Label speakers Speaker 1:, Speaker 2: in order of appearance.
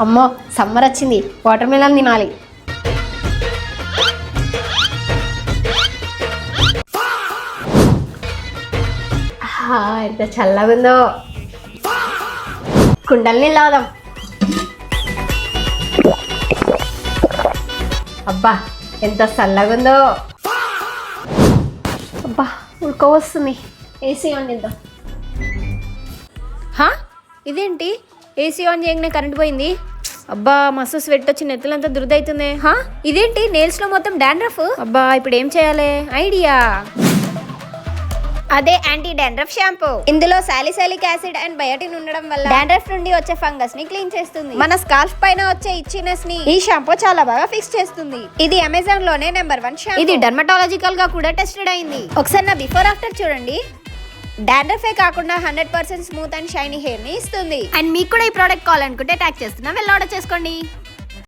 Speaker 1: అమ్మో సమ్మర్ వచ్చింది, water melon తినాలి. ఎంత చల్లగా ఉందో. కుండల్ని లాదాం. అబ్బా ఎంత చల్లగా ఉందో. అబ్బా ఉడక వస్తుంది. ఏసీ ఆన్ చేద్దాం.
Speaker 2: ఇదేంటి ఏసీ ఆన్ చేయగానే కరెంట్ పోయింది. అబ్బా మస్తు స్వెట్ వచ్చి నెత్తులంతా దురదవుతుంది. ఇదేంటి నెయిల్స్ లో మొత్తం డాండ్రఫ్. అబ్బా ఇప్పుడు ఏం చేయాలి? ఐడియా, అదే యాంటీ డాండ్రఫ్ షాంపూ. ఇందులో సాలిసిలిక్ యాసిడ్ అండ్ బయోటిన్ ఉండడం వల్ల డాండ్రఫ్ నుండి వచ్చే ఫంగస్ ని క్లీన్ చేస్తుంది. మన స్కాల్ఫ్ పైన వచ్చే ఇచ్చినెస్ ని ఈ షాంపూ చాలా బాగా ఫిక్స్ చేస్తుంది. ఇది అమెజాన్ లోనే నెంబర్ 1 షాంపూ. ఇది డర్మటాలజికల్ గా కూడా టెస్టెడ్ అయింది. ఒకసారి నా బిఫోర్ ఆఫ్టర్ చూడండి. డాండ్రఫే కాకుండా 100% స్మూత్ అండ్ షైనీ హెయిర్ ని ఇస్తుంది. అండ్ మీకు కూడా ఈ ప్రోడక్ట్ కావాలనుకుంటే ట్యాగ్ చేస్తున్నా, వెళ్ళి ఆర్డర్ చేసుకోండి.